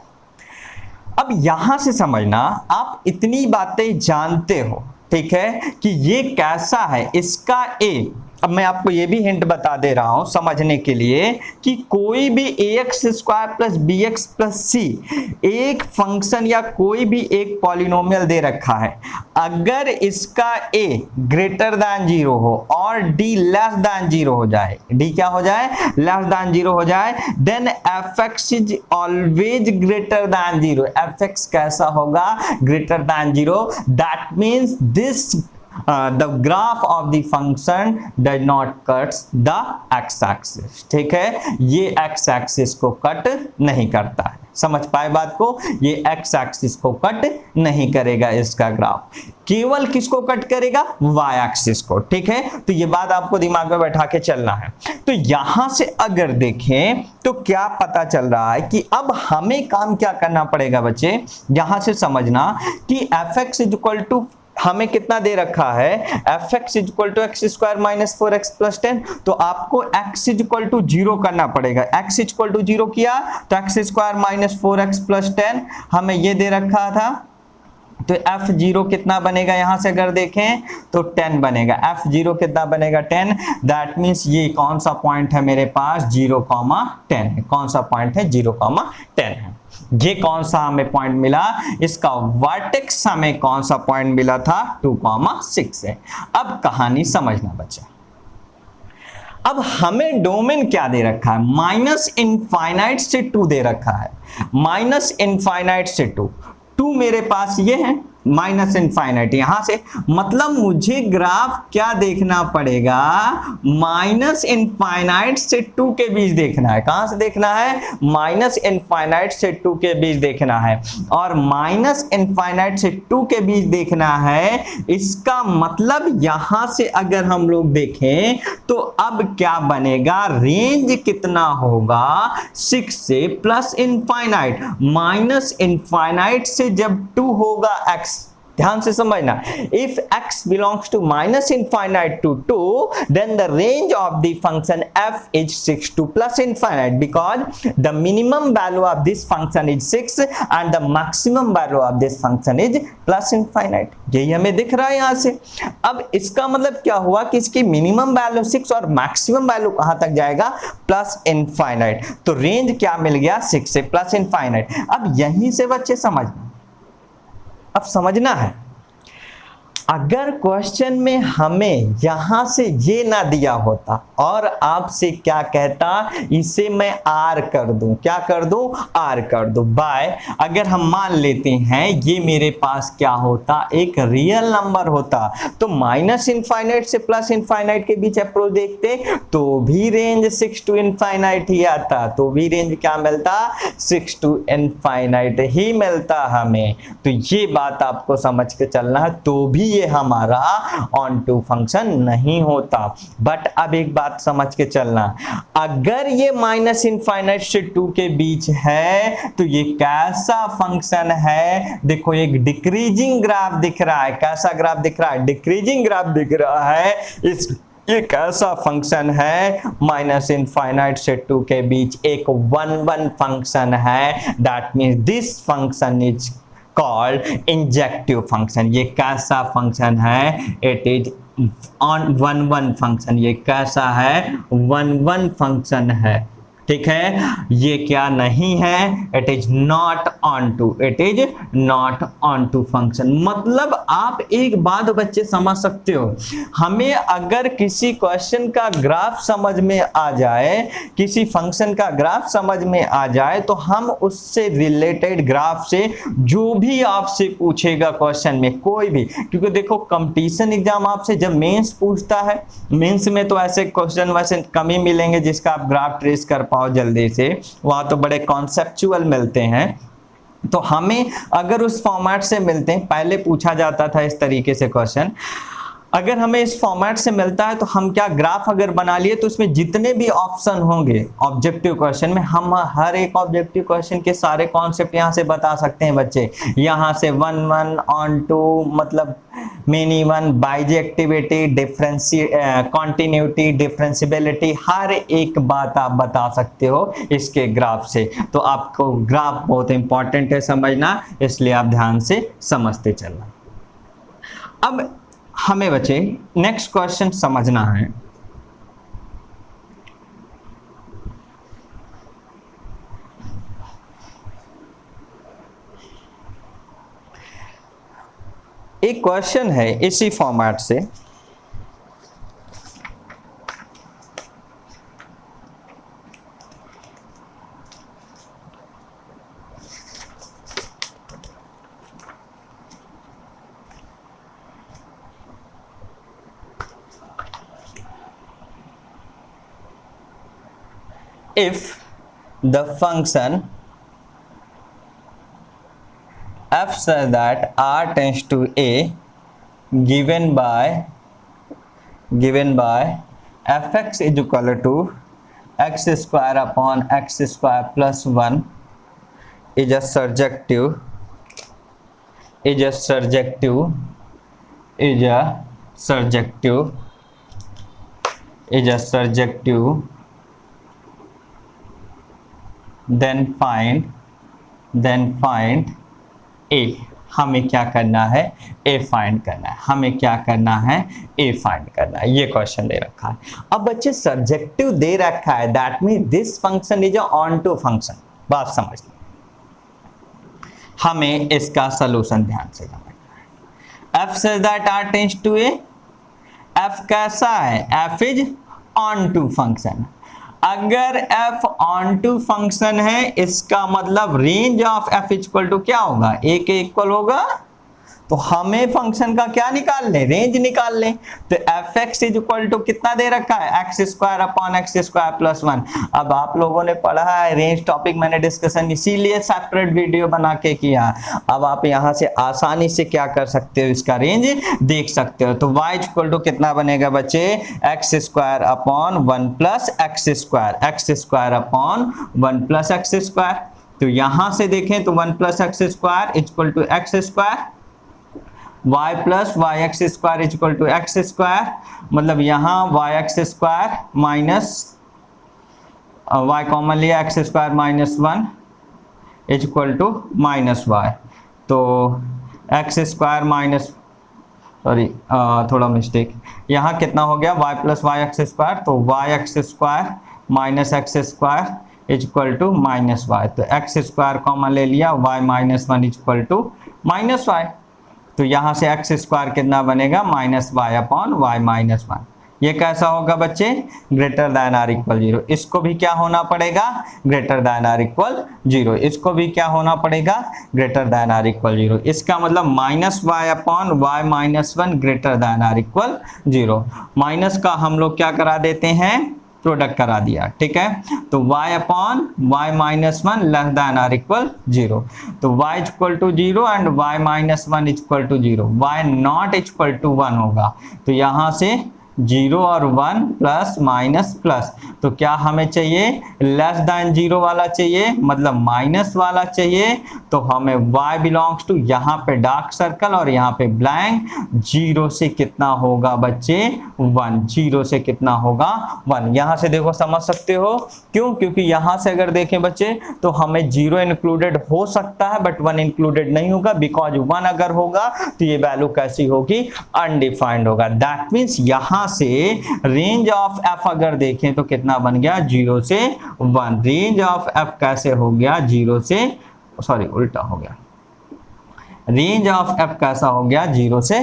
अब यहां से समझना, आप इतनी बातें जानते हो, ठीक है, कि ये कैसा है, इसका ए। अब मैं आपको ये भी हिंट बता दे रहा हूं समझने के लिए कि कोई भी ax square plus bx plus c एक फंक्शन या कोई भी एक पॉलिनोमियल दे रखा है, अगर इसका a ग्रेटर दैन 0 हो और d लेस दैन 0 हो जाए, d क्या हो जाए लेस दैन 0 हो जाए, then fx is always greater than 0। fx कैसा होगा greater than 0, that means this the graph of the function does not cuts the x axis. ठीक है, ये एक्स एक्सिस को कट नहीं करता है। समझ पाए बात को, ये एक्स एक्सिस को कट नहीं करेगा इसका ग्राफ, केवल किसको कट करेगा, वाई एक्सिस को। ठीक है, तो ये बात आपको दिमाग में बैठा के चलना है। तो यहां से अगर देखें तो क्या पता चल रहा है कि अब हमें काम क्या करना पड़ेगा बच्चे, यहां से समझना कि f x is equal to हमें कितना दे रखा है, f x is equal to x square minus 4x plus 10, तो आपको x इज इक्वल टू 0 करना पड़ेगा। x इज इक्वल टू 0 किया तो x square minus 4x plus 10 हमें ये दे रखा था, तो f0 कितना बनेगा, यहां से अगर देखें तो 10 बनेगा। f0 कितना बनेगा, 10। दैट मींस ये कौन सा पॉइंट है मेरे पास, 0,10 है। कौन सा पॉइंट है, 0,10 है। ये कौन सा हमें पॉइंट मिला, इसका वर्टेक्स हमें कौन सा पॉइंट मिला था, 2,6 है। अब कहानी समझना बच्चा, अब हमें डोमेन क्या दे रखा है, माइनस इनफाइनाइट से 2 दे रखा है, माइनस इनफाइनाइट से 2 मेरे पास ये है, माइनस इनफाइनाइट यहां से, मतलब मुझे ग्राफ क्या देखना पड़ेगा, माइनस इनफाइनाइट से 2 के बीच देखना है। कहां से देखना है, माइनस इनफाइनाइट से 2 के बीच देखना है, और माइनस इनफाइनाइट से 2 के बीच देखना है। इसका मतलब यहां से अगर हम लोग देखें तो अब क्या बनेगा, रेंज कितना होगा, 6 से प्लस इनफाइनाइट, माइनस इनफाइनाइट से जब 2 होगा x, ध्यान से समझना, if x belongs to minus infinite to 2 then the range of the function f is 6 to plus infinite, because the minimum value of this function is 6 and the maximum value of this function is plus infinite। यही हमें दिख रहा है यहां से। अब इसका मतलब क्या हुआ कि इसकी मिनिमम वैल्यू 6 और मैक्सिमम वैल्यू कहां तक जाएगा, प्लस इनफाइनाइट। तो रेंज क्या मिल गया, 6 से प्लस इनफाइनाइट। अब यहीं से बच्चे समझना, अब समझना है, अगर क्वेश्चन में हमें यहां से ये ना दिया होता और आपसे क्या कहता, इसे मैं r कर दूं, क्या कर दूं, r कर दूं बाय, अगर हम मान लेते हैं ये मेरे पास क्या होता, एक रियल नंबर होता, तो माइनस इनफाइनाइट से प्लस इनफाइनाइट के बीच अप्रोच देखते तो भी रेंज 6 टू इनफाइनाइट ही आता, तो भी रेंज क्या मिलता, 6 टू इनफाइनाइट ही मिलता हमें। तो ये बात आपको समझ के चलना है, तो भी ये हमारा ऑन टू फंक्शन नहीं होता। बट अब एक बात समझ के चलना, अगर ये माइनस इनफाइनाइट से 2 के बीच है तो ये कैसा फंक्शन है, देखो एक डिक्रीजिंग ग्राफ दिख रहा है। कैसा ग्राफ दिख रहा है, डिक्रीजिंग ग्राफ दिख रहा है। इस ये कैसा फंक्शन है, माइनस इनफाइनाइट से 2 के बीच एक 1 फंक्शन है। That means this function is called injective function. ये कैसा फंक्शन है, इट इज ऑन 1 फंक्शन। ये कैसा है, 1 फंक्शन है। ठीक है, ये क्या नहीं है, it is not onto, it is not onto function. मतलब आप एक बात बच्चे समझ सकते हो, हमें अगर किसी क्वेश्चन का ग्राफ समझ में आ जाए, किसी फंक्शन का ग्राफ समझ में आ जाए, तो हम उससे रिलेटेड ग्राफ से जो भी आपसे पूछेगा क्वेश्चन में, कोई भी, क्योंकि देखो कंपटीशन एग्जाम आपसे जब मेंस पूछता है, मेंस में तो ऐसे क्वेश्चन वैसे कम ही मिलेंगे जिसका आप ग्राफ ट्रेस कर पाओ जल्दी से, वहां तो बड़े कॉन्सेप्चुअल मिलते हैं। तो हमें अगर उस फॉर्मेट से मिलते हैं, पहले पूछा जाता था इस तरीके से क्वेश्चन, अगर हमें इस फॉर्मेट से मिलता है तो हम क्या ग्राफ अगर बना लिए तो उसमें जितने भी ऑप्शन होंगे ऑब्जेक्टिव क्वेश्चन में, हम हर एक ऑब्जेक्टिव क्वेश्चन के सारे कॉन्सेप्ट यहां से बता सकते हैं बच्चे। यहां से 1 ऑन टू, मतलब मेनी वन, बाइजेक्टिविटी, कॉन्टिन्यूटी, डिफरेंशियबिलिटी, हर एक बात आप बता सकते हो इसके ग्राफ से। तो आपको ग्राफ बहुत इंपॉर्टेंट है समझना, इसलिए आप ध्यान से समझते चलना। अब हमें बच्चे नेक्स्ट क्वेश्चन समझना है। एक क्वेश्चन है इसी फॉर्मेट से, if the function f such that r tends to a given by fx is equal to x square upon x square plus 1 is a surjective then find a। हमें क्या करना है, a फाइंड करना है, हमें क्या करना है, a फाइंड करना है। ये क्वेश्चन दे रखा है। अब बच्चे सब्जेक्टिव दे रखा है, that mean this function is onto function. बात समझ लो, हमें इसका सोल्यूशन ध्यान से समझना है। f says that r tends to a, f कैसा है, f is onto function. अगर f ऑन टू फंक्शन है, इसका मतलब range of f equal to क्या होगा, a के इक्वल होगा। तो हमें फंक्शन का क्या निकाल ले, रेंज निकाल ले। तो fx इज इक्वल टू कितना दे रखा है, x square upon x square plus 1। अब आप लोगों ने पढ़ा है रेंज टॉपिक, मैंने डिस्कशन इसीलिए सेपरेट वीडियो बना के किया। अब आप यहां से आसानी से क्या कर सकते हो, इसका रेंज देख सकते हो। तो y इक्वल टू कितना बनेगा बच्चे, x square upon 1 plus x square upon 1 plus x square. तो यहां से देखें तो 1 plus x square equal to x square, y plus y x square equal to x square, मतलब यहाँ y x square minus y common लिया, x square minus 1 equal to minus y. तो x square minus, sorry थोड़ा mistake, यहाँ कितना हो गया, y plus y x square, तो y x square minus x square equal to minus y. तो x square common ले लिया, y minus 1 equal to minus y. तो यहाँ से एक्स स्क्वायर कितना बनेगा, minus y upon y minus 1। ये कैसा होगा बच्चे, ग्रेटर दैन आर इक्वल 0। इसको भी क्या होना पड़ेगा, ग्रेटर दैन आर इक्वल 0। इसको भी क्या होना पड़ेगा, ग्रेटर दैन आर इक्वल 0। इसका मतलब minus y upon y minus 1 greater than or equal 0। Minus का हम लोग क्या करा देते हैं, प्रोडक्ट करा दिया, ठीक है। तो y upon y minus 1 less than or equal 0। तो y equal to 0 and y minus 1 equal to 0, y not equal to 1 होगा। तो यहाँ से 0 और 1 प्लस माइनस प्लस, तो क्या हमें चाहिए, लेस दैन 0 वाला चाहिए, मतलब माइनस वाला चाहिए। तो हमें y बिलोंग्स टू यहाँ पे डार्क सर्कल और यहाँ पे ब्लैंक, 0 से कितना होगा बच्चे, 1। 0 से कितना होगा, 1। यहाँ से देखो समझ सकते हो, क्यों, क्योंकि यहाँ से अगर देखें बच्चे तो हमें 0 इंक्लूडेड हो सकता है बट 1 इंक्लूडेड नहीं होगा, बिकॉज 1 अगर होगा तो ये वैल्यू कैसी होगी, अनडिफाइंड होगा। दैट मीन्स यहाँ से रेंज ऑफ f अगर देखें तो कितना बन गया, 0 से 1। रेंज ऑफ f कैसे हो गया, 0 से, सॉरी उल्टा हो गया, रेंज ऑफ f कैसा हो गया, 0 से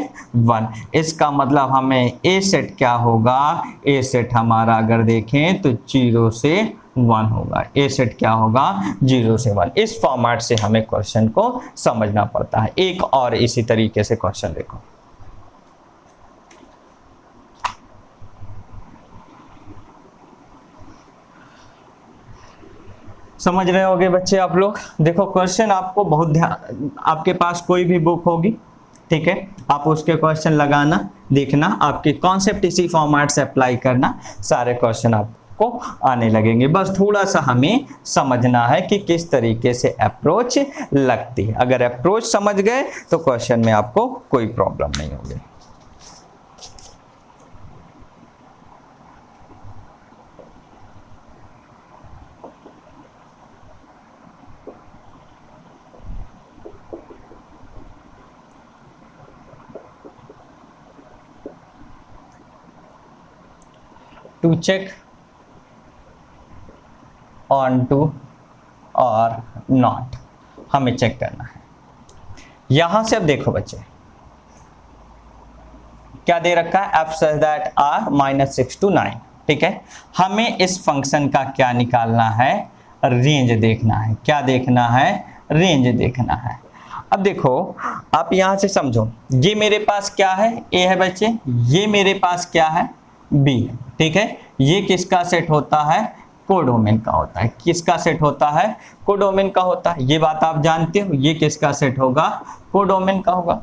1। इसका मतलब हमें a सेट क्या होगा, a सेट हमारा अगर देखें तो 0 से 1 होगा। a सेट क्या होगा, 0 से 1। इस फॉर्मेट से हमें क्वेश्चन को समझना पड़ता है। एक और इसी तरीके से क्वेश्चन देखो, समझ रहे होगे बच्चे आप लोग। देखो क्वेश्चन आपको बहुत ध्यान, आपके पास कोई भी बुक होगी, ठीक है, आप उसके क्वेश्चन लगाना, देखना, आपके कॉन्सेप्ट इसी फॉर्मेट से अप्लाई करना, सारे क्वेश्चन आपको आने लगेंगे। बस थोड़ा सा हमें समझना है कि किस तरीके से अप्रोच लगती है। अगर अप्रोच समझ गए तो क्वेश्चन में आपको कोई प्रॉब्लम नहीं होगी। टू चेक ऑन टू और नॉट, हमें चेक करना है। यहां से अब देखो बच्चे क्या दे रखा है, f such that r minus 6 to 9, ठीक है। हमें इस फंक्शन का क्या निकालना है, रेंज देखना है। क्या देखना है, रेंज देखना है। अब देखो आप यहां से समझो, ये मेरे पास क्या है, a है बच्चे, ये मेरे पास क्या है, b, ठीक है। ये किसका सेट होता है, कोडोमेन का होता है। किसका सेट होता है? कोडोमेन का होता है। ये बात आप जानते हो। ये किसका सेट होगा? कोडोमेन का होगा।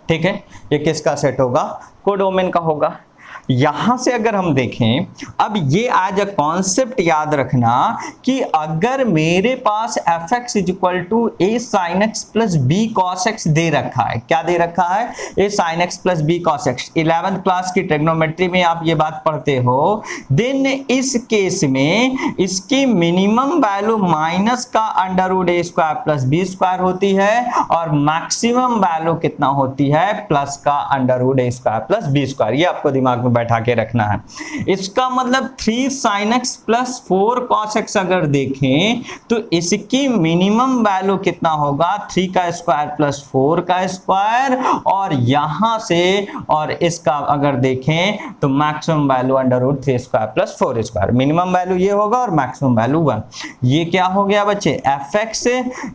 ठीक है, ये किसका सेट होगा? कोडोमेन का होगा। यहां से अगर हम देखें, अब ये आज कॉन्सेप्ट याद रखना कि अगर मेरे पास f x is equal to a sine x plus b cos x दे रखा है, क्या दे रखा है? A sine x plus b cos x. 11th class की ट्रिग्नोमेट्री में आप ये बात पढ़ते हो। देन इस केस में इसकी मिनिमम वैल्यू माइनस का अंडर रूट ए स्क्वायर प्लस बी स्क्वायर होती है और मैक्सिमम वैल्यू कितना होती है? प्लस का अंडर रूट ए स्क्वायर प्लस बी स्क्वायर। ये आपको दिमाग में बैठा के रखना है। इसका मतलब 3 sin x plus 4 cos x अगर देखें तो इसकी मिनिमम वैल्यू कितना होगा? 3 का स्क्वायर प्लस 4 का स्क्वायर, और यहां से और इसका अगर देखें तो maximum value under root 3 square plus 4 square. Minimum value ये होगा और मैक्सिमम वैल्यू 1। ये क्या हो गया बच्चे? F x.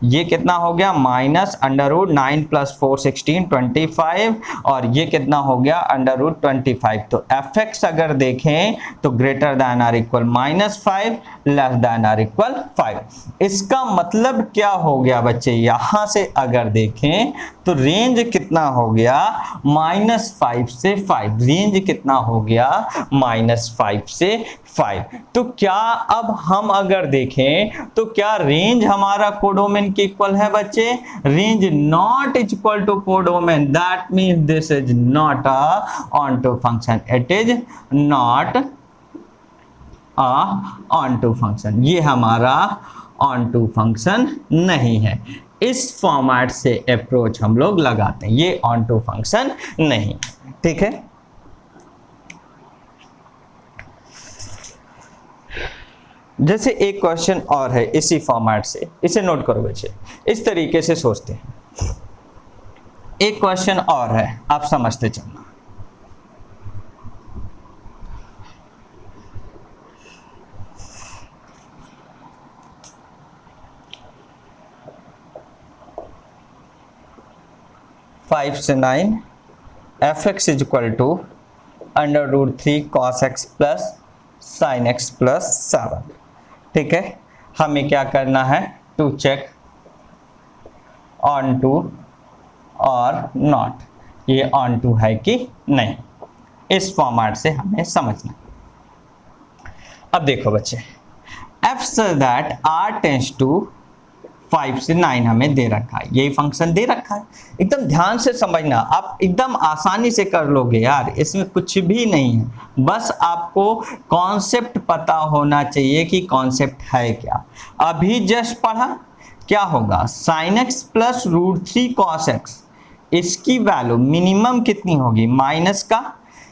ये कितना हो गया? माइनस अंडर रूट 9 प्लस 4 16 25, और ये कितना हो गया? Under root 25। तो एफ एक्स अगर देखें तो greater than or equal -5, less than or equal 5। इसका मतलब क्या हो गया बच्चे? यहां से अगर देखें तो रेंज कितना हो गया? -5 से 5। रेंज कितना हो गया? -5 से 5। तो क्या अब हम अगर देखें तो क्या रेंज हमारा कोडोमेन के इक्वल है बच्चे? Range not equal to codomain, that means this is not a onto function. It is not a onto function. ये हमारा ऑनटू फंक्शन नहीं है। इस फॉर्मेट से अप्रोच हम लोग लगाते हैं। ये ऑनटू फंक्शन नहीं। ठीक है, जैसे एक क्वेश्चन और है इसी फॉर्मेट से, इसे नोट करो बच्चे। इस तरीके से सोचते हैं। एक क्वेश्चन और है, आप समझते चलना। फाइव से 9 f x is equal to under root 3 cos x plus sine x plus 7। ठीक है, हमें क्या करना है? टू चेक ऑन टू और नॉट, ये ऑन टू है कि नहीं। इस फॉर्मेट से हमें समझना। अब देखो बच्चे, f such that are tends to 5 से 9 हमें दे रखा है। यही फंक्शन दे रखा है। एकदम ध्यान से समझना, आप एकदम आसानी से कर लोगे यार, इसमें कुछ भी नहीं है। बस आपको कॉन्सेप्ट पता होना चाहिए कि कॉन्सेप्ट है क्या। अभी जस्ट पढ़ा, क्या होगा? Sine x plus root 3 cos x, इसकी वैल्यू मिनिमम कितनी होगी? माइनस का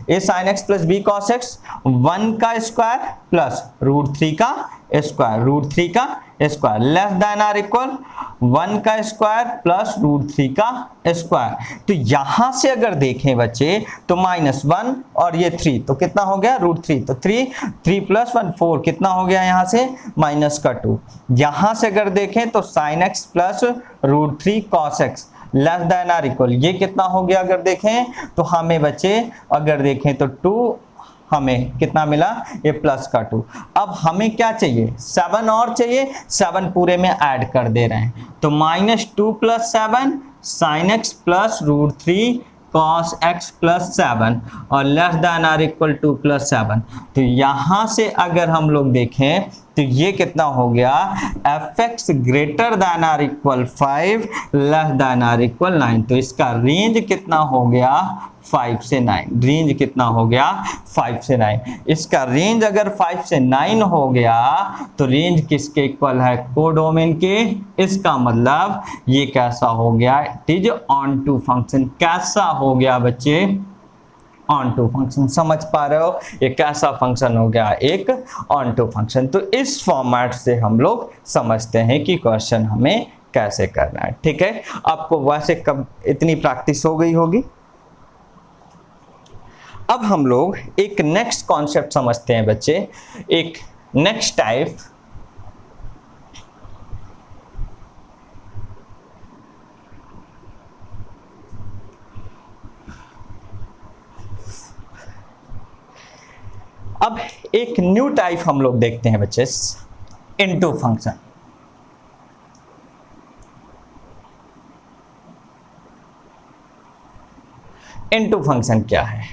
a sine x plus b cos x 1 का स्क्वायर प्लस रूट 3 का स्क्वायर, रूट 3 का square, less than or equal 1 का स्क्वायर प्लस रूट 3 का स्क्वायर। तो यहां से अगर देखें बच्चे तो -1 और ये 3, तो कितना हो गया? रूट 3। तो 3 प्लस 1 4, कितना हो गया यहाँ से? माइनस का 2। यहां से अगर देखें तो sine x plus root 3 cos x less than or equal, ये कितना हो गया? अगर देखें तो हमें बच्चे अगर देखें तो 2, हमें कितना मिला? ये प्लस का 2। अब हमें क्या चाहिए? 7 और चाहिए। 7 पूरे में ऐड कर दे रहे हैं, तो -2 + 7 sine x plus root 3 cos x plus 7 और लेस देन आर इक्वल 2 + 7। तो यहां से अगर हम लोग देखें तो ये कितना हो गया? F x greater than or equal 5 less than or equal 9। तो इसका रेंज कितना हो गया? 5 से 9। रेंज कितना हो गया? 5 से 9। इसका रेंज अगर 5 से 9 हो गया तो रेंज किसके इक्वल है? कोडोमेन के। इसका मतलब ये कैसा हो गया? It is onto function. कैसा हो गया बच्चे? Onto function. समझ पा रहे हो? ये कैसा फंक्शन हो गया? एक ऑन टू फंक्शन। तो इस फॉर्मेट से हम लोग समझते हैं कि क्वेश्चन हमें कैसे करना है। ठीक है, आपको वैसे कब इतनी प्रैक्टिस हो गई होगी। अब हम लोग एक नेक्स्ट कॉन्सेप्ट समझते हैं बच्चे, एक नेक्स्ट टाइप। अब एक न्यू टाइप हम लोग देखते हैं बच्चे, इनटू फंक्शन। इनटू फंक्शन क्या है?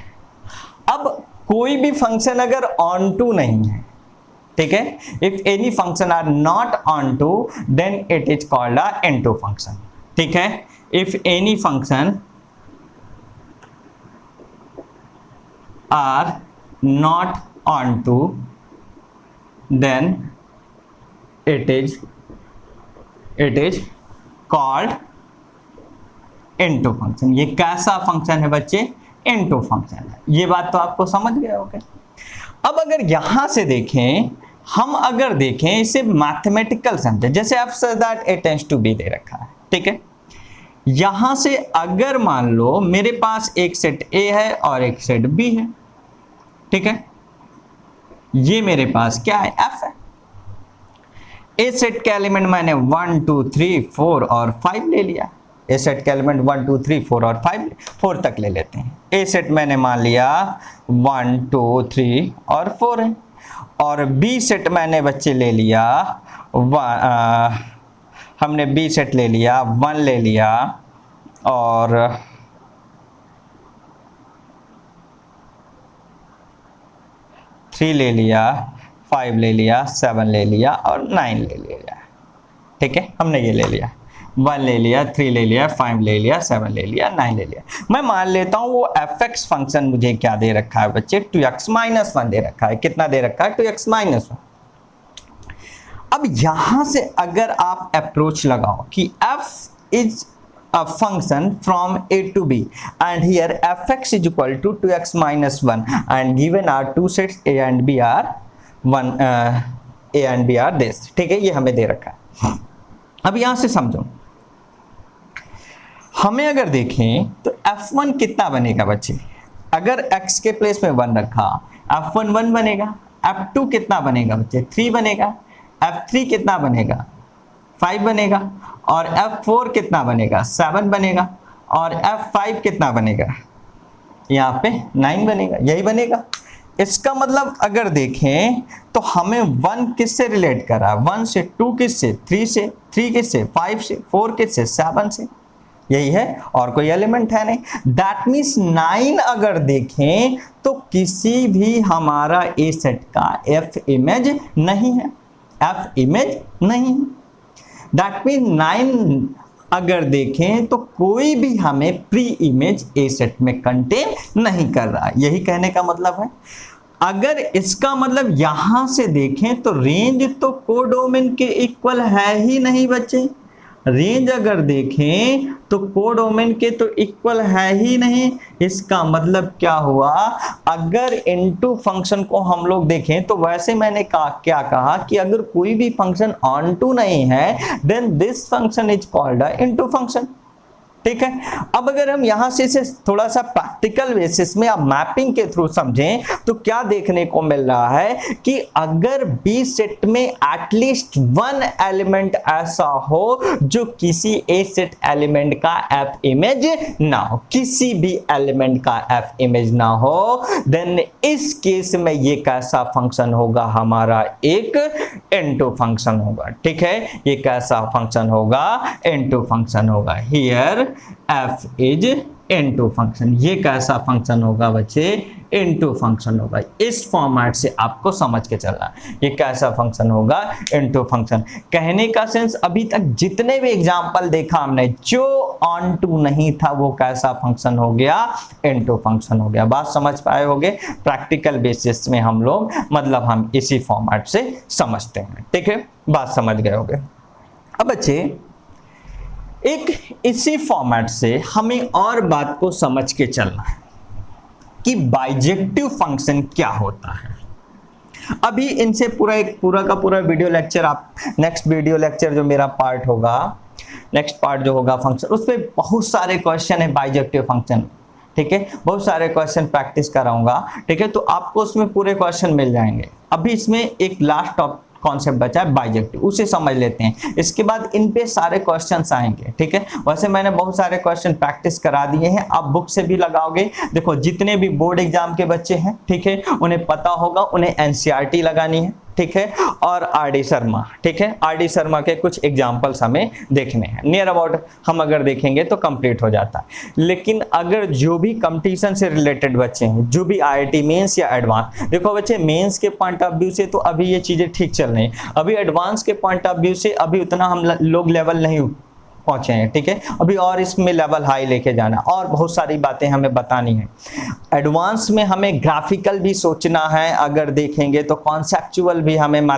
अब कोई भी फंक्शन अगर ऑन टू नहीं है, ठीक है, if any function are not onto then it is called a into function, ठीक है। If any function are not onto then it is called into function. ये कैसा फंक्शन है बच्चे? इनटू फंक्शन है। ये बात तो आपको समझ गए होंगे। अब अगर यहां से देखें, हम अगर देखें इसे मैथमेटिकल समझे, जैसे आप sir that a tends to be दे रखा है, ठीक है। यहां से अगर मान लो मेरे पास एक सेट ए है और एक सेट बी है, ठीक है, ये मेरे पास क्या है? एफ है। ए सेट के एलिमेंट मैंने 1 2 3 4 और 5 ले लिया। ए सेट के एलिमेंट 1 2 3 4 और 4 तक ले लेते हैं। ए सेट मैंने मान लिया 1 2 3 और 4 है, और बी सेट मैंने बच्चे ले लिया हमने बी सेट ले लिया 1 ले लिया और 3 ले लिया, 5 ले लिया, 7 ले लिया और 9 ले लिया, ठीक है। हमने ये ले लिया, 1 ले लिया, 3 ले लिया, 5 ले लिया, 7 ले लिया, 9 ले लिया। मैं मान लेता हूं वो fx फंक्शन मुझे क्या दे रखा है बच्चे? 2x-1 दे रखा है। कितना दे रखा है? 2x-1। अब यहां से अगर आप अप्रोच लगाओ कि f is a function from a to b and here fx is equal to 2x-1 and given are two sets a and b are a and b are this, ठीक है, ये हमें दे रखा है। अब यहां से समझो, हमें अगर देखें तो f1 कितना बनेगा बच्चे? अगर x के प्लेस में 1 रखा, f1 1 बनेगा। f2 कितना बनेगा बच्चे? 3 बनेगा। f3 कितना बनेगा? 5 बनेगा। और f4 कितना बनेगा? 7 बनेगा। और f5 कितना बनेगा? यहाँ पे 9 बनेगा। यही बनेगा। इसका मतलब अगर देखें तो हमें 1 किससे रिलेट कर रहा है? 1 से, 2 किससे? 3 से, 3 किससे? 5 से, 4 किससे? 7 से। यही है, और कोई एलिमेंट है नहीं। दैट मीन्स 9 अगर देखें तो किसी भी हमारा ए सेट का एफ इमेज नहीं है। एफ इमेज नहीं है। दैट मीन्स 9 अगर देखें तो कोई भी हमें प्री इमेज ए सेट में कंटेन नहीं कर रहा। यही कहने का मतलब है। अगर इसका मतलब यहां से देखें तो रेंज तो कोडोमेन के इक्वल है ही नहीं बच्चे। रेंज अगर देखें तो कोडोमेन के तो इक्वल है ही नहीं। इसका मतलब क्या हुआ? अगर इनटू फंक्शन को हम लोग देखें तो वैसे मैंने क्या कहा कि अगर कोई भी फंक्शन ऑन टू नहीं है then this function is called a into function, ठीक है। अब अगर हम यहां से इसे थोड़ा सा प्रैक्टिकल बेसिस में आप मैपिंग के थ्रू समझें तो क्या देखने को मिल रहा है कि अगर बी सेट में एटलीस्ट 1 एलिमेंट ऐसा हो जो किसी ए सेट एलिमेंट का एफ इमेज ना हो, किसी भी एलिमेंट का एफ इमेज ना हो, देन इस केस में ये कैसा फंक्शन होगा? हमारा एक इनटू फंक्शन होगा, ठीक है। ये कैसा फंक्शन होगा? इनटू फंक्शन होगा। Here f is into function. ये कैसा फंक्शन होगा बच्चे? इनटू फंक्शन होगा। इस फॉर्मेट से आपको समझ के चलना, ये कैसा फंक्शन होगा? Into function. कहने का सेंस अभी तक जितने भी एग्जांपल देखा हमने, जो ऑन टू नहीं था वो कैसा फंक्शन हो गया? इनटू फंक्शन हो गया। बात समझ पाए होगे? प्रैक्टिकल बेसिस में हम लोग मतलब हम इसी फॉर्मेट से समझते हैं, ठीक है। बात समझ गए होगे। अब बच्चे एक इसी फॉर्मेट से हमें और बात को समझ के चलना है कि बाइजेक्टिव फंक्शन क्या होता है। अभी इनसे पूरा का पूरा वीडियो लेक्चर आप नेक्स्ट वीडियो लेक्चर जो मेरा पार्ट होगा, नेक्स्ट पार्ट जो होगा फंक्शन, उसमें बहुत सारे क्वेश्चन है बाइजेक्टिव फंक्शन, ठीक है। बहुत सारे क्वेश्चन प्रैक्टिस कराऊंगा, ठीक है। तो आपको उसमें पूरे क्वेश्चन मिल जाएंगे। अभी इसमें एक लास्ट कॉन्सेप्ट बचा है बाइजेक्टिव, उसे समझ लेते हैं। इसके बाद इन पे सारे क्वेश्चंस आएंगे, ठीक है। वैसे मैंने बहुत सारे क्वेश्चन प्रैक्टिस करा दिए हैं, आप बुक से भी लगाओगे। देखो जितने भी बोर्ड एग्जाम के बच्चे हैं, ठीक है, उन्हें पता होगा, उन्हें एनसीईआरटी लगानी है, ठीक है, और आरडी शर्मा, ठीक है। आरडी शर्मा के कुछ एग्जाम्पल्स हमें देखने हैं, नियर अबाउट हम अगर देखेंगे तो कंप्लीट हो जाता है। लेकिन अगर जो भी कंपटीशन से रिलेटेड बच्चे हैं, जो भी आईआईटी मेंस या एडवांस, देखो बच्चे मेंस के पॉइंट ऑफ व्यू से तो अभी ये चीजें ठीक चल रही हैं, अभी एडवांस के पॉइंट ऑफ व्यू से अभी उतना हम लोग लेवल नहीं पहुंचे हैं, ठीक है। अभी और इसमें लेवल हाई लेके जाना और बहुत सारी बातें हमें बतानी है। एडवांस में हमें ग्राफिकल भी सोचना है, अगर देखेंगे तो कॉन्सेप्चुअल भी हमें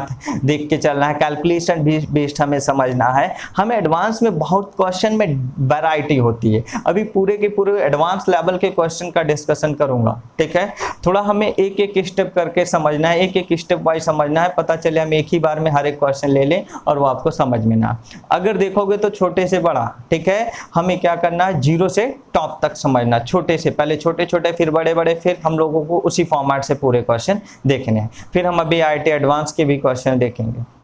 देख के चलना है, कैलकुलेशन भी बेस्ड हमें समझना है। हमें एडवांस में बहुत क्वेश्चन में वैरायटी होती है, अभी पूरे के पूरे एडवांस लेवल के क्वेश्चन का डिस्कशन करूंगा, ठीक है। थोड़ा हमें एक एक स्टेप करके समझना है, एक एक स्टेप वाइज समझना है, पता चले हम एक ही बार में हर एक क्वेश्चन ले लें और वो आपको समझ में ना। अगर देखोगे तो छोटे से बड़ा, ठीक है, हमें क्या करना है, जीरो से टॉप तक समझना, छोटे से पहले छोटे छोटे फिर बड़े बड़े, फिर हम लोगों को उसी फॉर्मेट से पूरे क्वेश्चन देखने हैं। फिर हम अभी आईआईटी एडवांस के भी क्वेश्चन देखेंगे।